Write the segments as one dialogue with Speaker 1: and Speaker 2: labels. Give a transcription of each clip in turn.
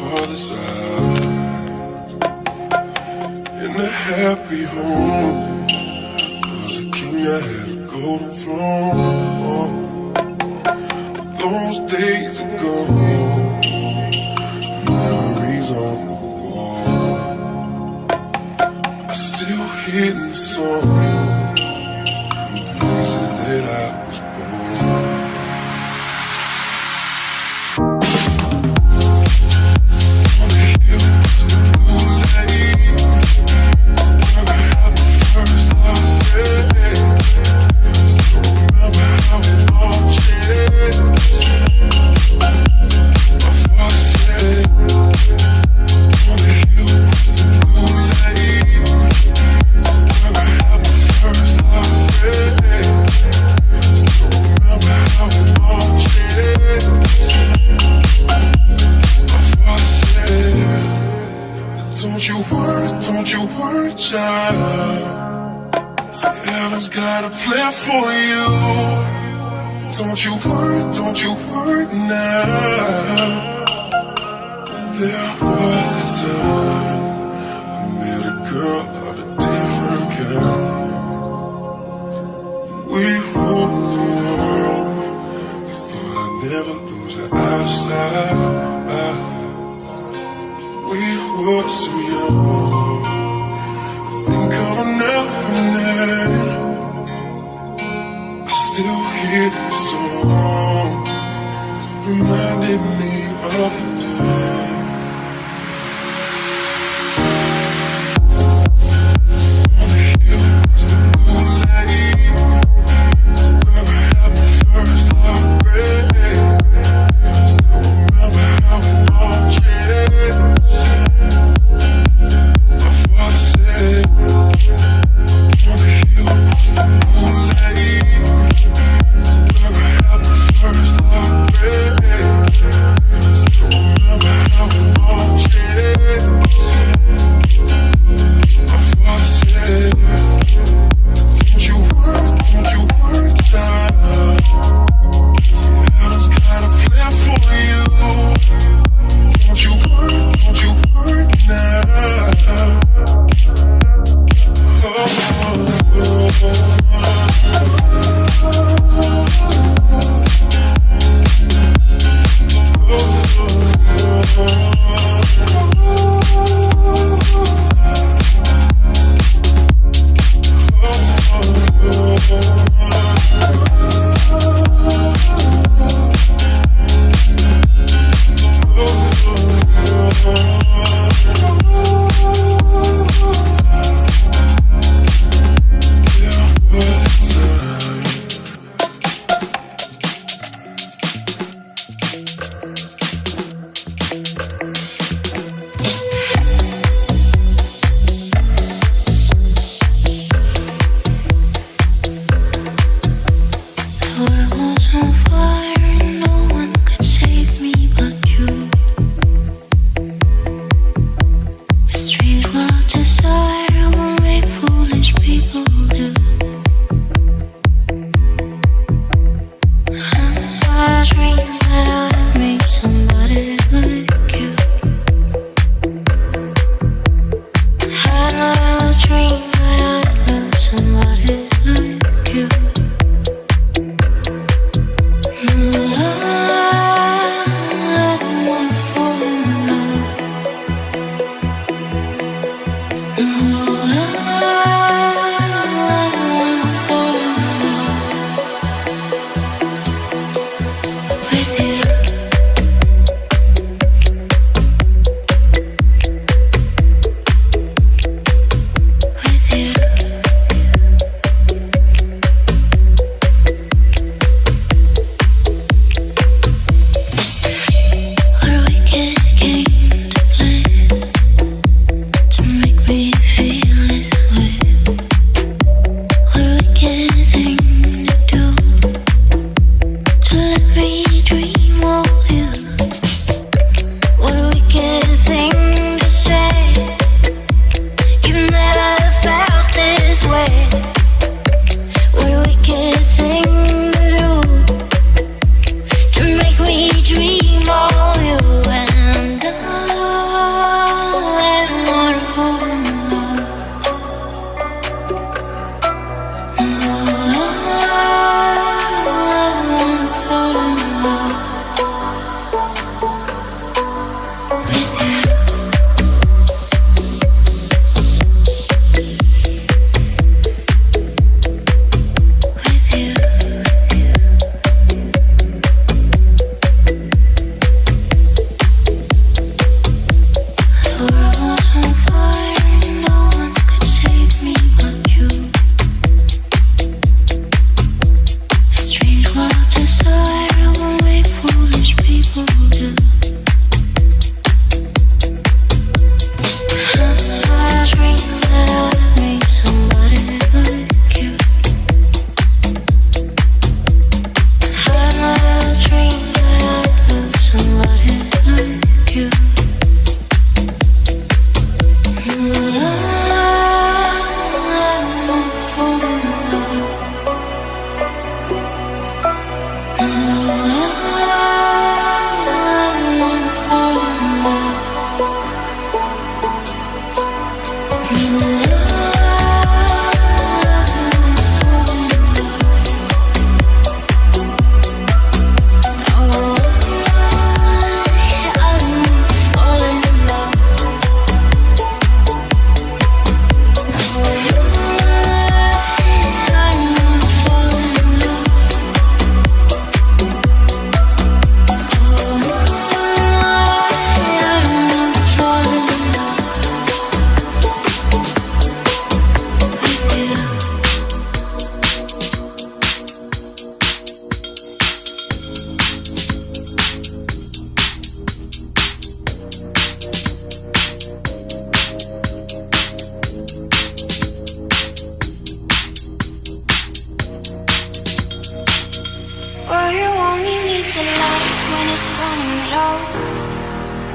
Speaker 1: father's side. In a happy home, was a king that had a golden throne. Those days ago, memories on the wall. I still hear the songs from the places that I was born. On the hill was the blue lake, where I had my first heartbreak. Still remember how it all changed. My father said, on the hill was the blue lake, where I had my first heartbreak. Still remember how it all changed. My father said, don't you worry, child. Heaven's got a plan for you. Don't you worry now. There was a time I met a girl of a different kind. We ruled the world. I thought I'd never lose her outside. We were so young. I think of her now and then. I still hear this song, reminded me of the day. On the hill was the blue lake, where I had my first heartbreak. Still remember how it all changed.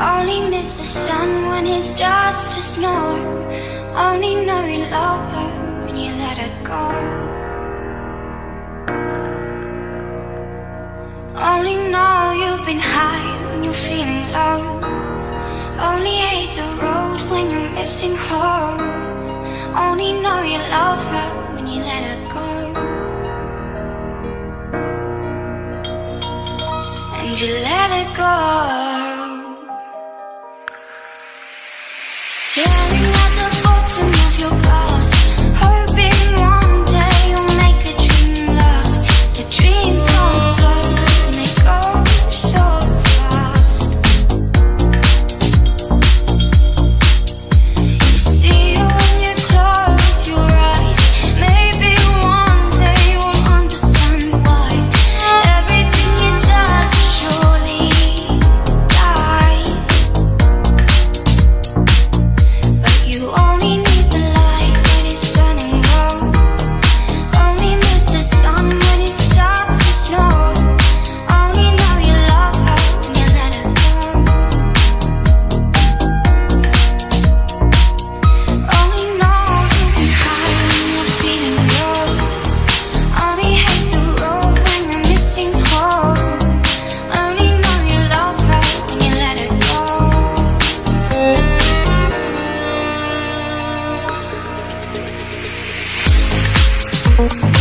Speaker 2: Only miss the sun when it starts to snow. Only know you love her when you let her go. Only know you've been high when you're feeling low. Only hate the road when you're missing home. Only know you love her when you let her go. And you let her go. Staring at the bottom of your glass, hoping one day you'll make the dream last. The dreams come slow and they go so fast. You see it when you close your eyes. Maybe one day you'll understand why everything you touch surely dies. You only need the light when it's burning low. Only miss the sun when it starts to snow. Only know you love her when you let her go. Only know you've been high when you're feeling low. Only hate the road when you're missing home. Only know you love her when you let her go. Thank you.